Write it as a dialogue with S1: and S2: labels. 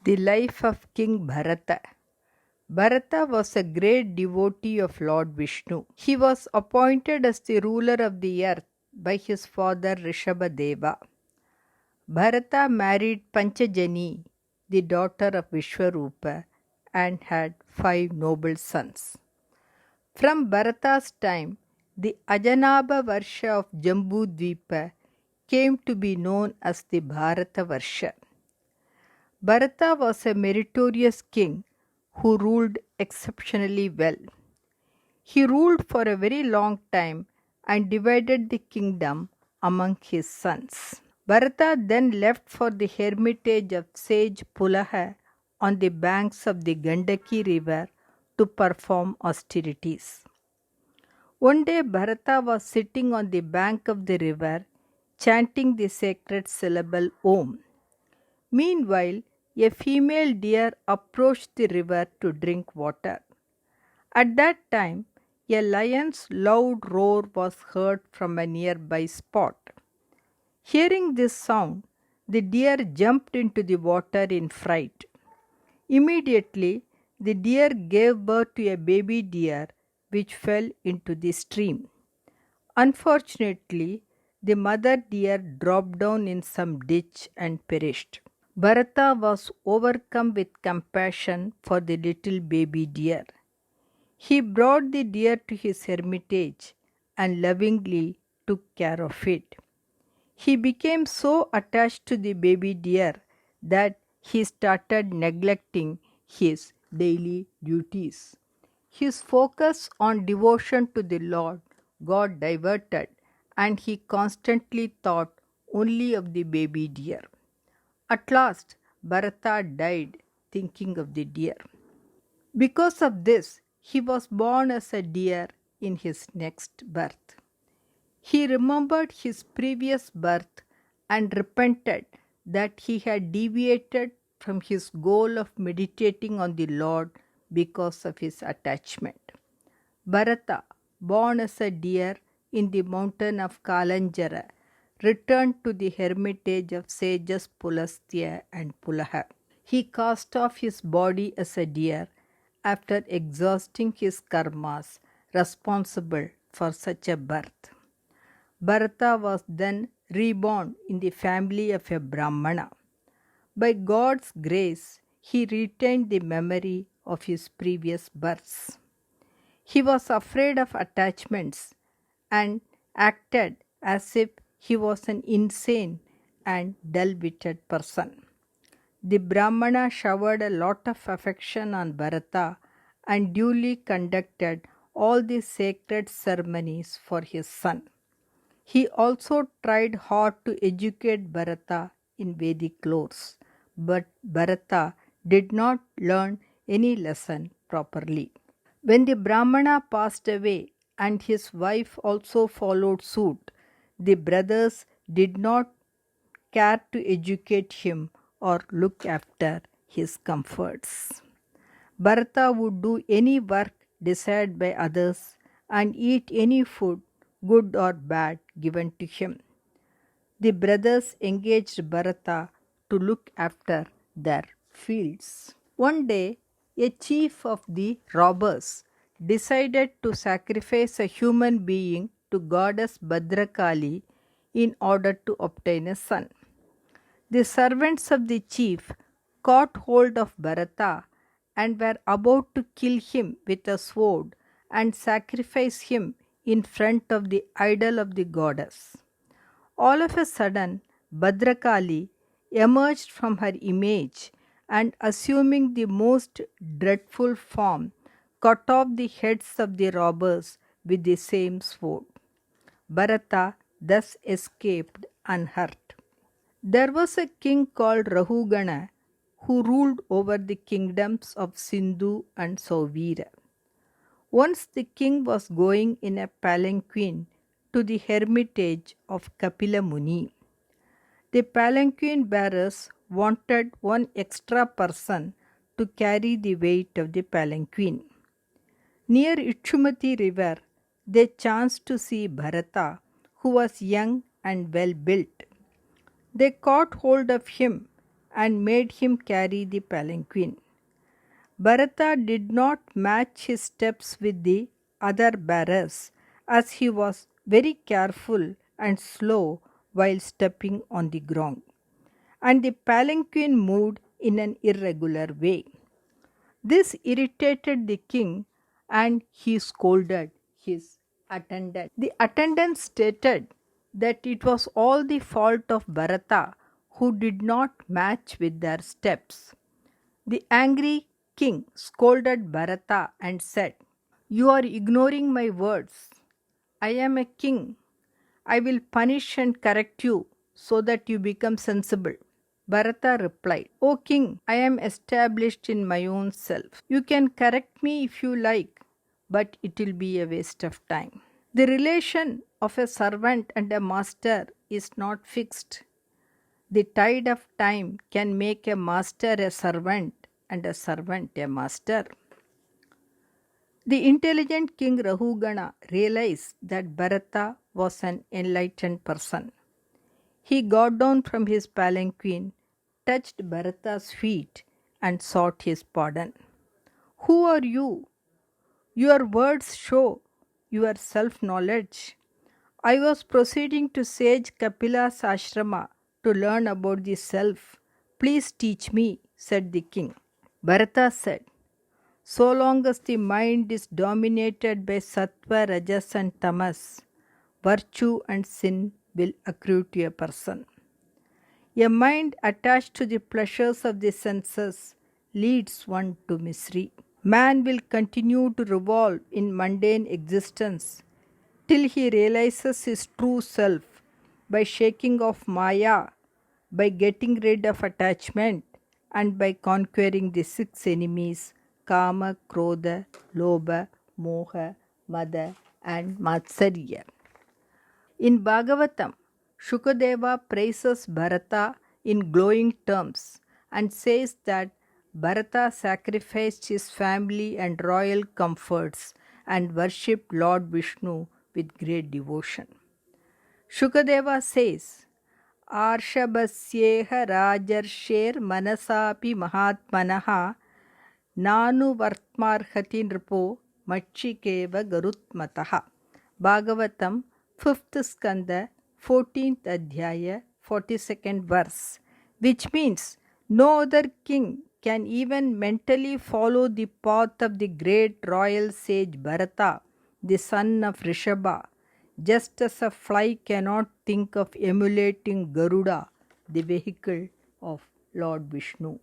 S1: The life of King Bharata. Bharata was a great devotee of Lord Vishnu. He was appointed as the ruler of the earth by his father Rishabhadeva. Bharata married Panchajani, the daughter of Vishwarupa, and had 5 noble sons. From Bharata's time, the Ajanaba Varsha of Jambudvipa came to be known as the Bharata Varsha. Bharata was a meritorious king who ruled exceptionally well. He ruled for a very long time and divided the kingdom among his sons. Bharata then left for the hermitage of sage Pulaha on the banks of the Gandaki river to perform austerities. One day Bharata was sitting on the bank of the river chanting the sacred syllable Om. Meanwhile, a female deer approached the river to drink water. At that time, a lion's loud roar was heard from a nearby spot. Hearing this sound, the deer jumped into the water in fright. Immediately, the deer gave birth to a baby deer which fell into the stream. Unfortunately, the mother deer dropped down in some ditch and perished. Bharata was overcome with compassion for the little baby deer. He brought the deer to his hermitage and lovingly took care of it. He became so attached to the baby deer that he started neglecting his daily duties. His focus on devotion to the Lord got diverted, and he constantly thought only of the baby deer. At last, Bharata died thinking of the deer. Because of this, he was born as a deer in his next birth. He remembered his previous birth and repented that he had deviated from his goal of meditating on the Lord because of his attachment. Bharata, born as a deer in the mountain of Kalanjara, returned to the hermitage of sages Pulastya and Pulaha. He cast off his body as a deer after exhausting his karmas responsible for such a birth. Bharata was then reborn in the family of a Brahmana. By God's grace, he retained the memory of his previous births. He was afraid of attachments and acted as if he was an insane and dull-witted person. The Brahmana showered a lot of affection on Bharata and duly conducted all the sacred ceremonies for his son. He also tried hard to educate Bharata in Vedic lores, but Bharata did not learn any lesson properly. When the Brahmana passed away and his wife also followed suit, the brothers did not care to educate him or look after his comforts. Bharata would do any work desired by others and eat any food, good or bad, given to him. The brothers engaged Bharata to look after their fields. One day, a chief of the robbers decided to sacrifice a human being to goddess Bhadrakali in order to obtain a son. The servants of the chief caught hold of Bharata and were about to kill him with a sword and sacrifice him in front of the idol of the goddess. All of a sudden, Bhadrakali emerged from her image and, assuming the most dreadful form, cut off the heads of the robbers with the same sword. Bharata thus escaped unhurt. There was a king called Rahugana who ruled over the kingdoms of Sindhu and Sauvira. Once the king was going in a palanquin to the hermitage of Kapila Muni. The palanquin bearers wanted one extra person to carry the weight of the palanquin. Near Ichumati river, they chanced to see Bharata, who was young and well built. They caught hold of him and made him carry the palanquin. Bharata did not match his steps with the other bearers, as he was very careful and slow while stepping on the ground, and the palanquin moved in an irregular way. This irritated the king and he scolded his attendant. The attendant stated that it was all the fault of Bharata, who did not match with their steps. The angry king scolded Bharata and said, "You are ignoring my words. I am a king. I will punish and correct you so that you become sensible." Bharata replied, "O king, I am established in my own self. You can correct me if you like, but it will be a waste of time." The relation of a servant and a master is not fixed. The tide of time can make a master a servant and a servant a master. The intelligent king Rahugana realized that Bharata was an enlightened person. He got down from his palanquin, touched Bharata's feet, and sought his pardon. "Who are you? Your words show your self knowledge. I was proceeding to sage Kapila's ashrama to learn about the self. Please teach me," said the king. Bharata said, "So long as the mind is dominated by sattva, rajas, and tamas, virtue and sin will accrue to a person. A mind attached to the pleasures of the senses leads one to misery. Man will continue to revolve in mundane existence till he realizes his true self by shaking off Maya, by getting rid of attachment, and by conquering the six enemies Kama, Krodha, Lobha, Moha, Mada, and Matsarya. In Bhagavatam, Shukadeva praises Bharata in glowing terms and says that Bharata sacrificed his family and royal comforts and worshipped Lord Vishnu with great devotion. Shukadeva says, "Arshabhasyeha rajarsher manasapi mahatmanaha nanu vartmarhati nripo machikeva garutmataha." Bhagavatam 5th Skanda 14th Adhyaya 42nd verse, which means no other king can even mentally follow the path of the great royal sage Bharata, the son of Rishabha, just as a fly cannot think of emulating Garuda, the vehicle of Lord Vishnu.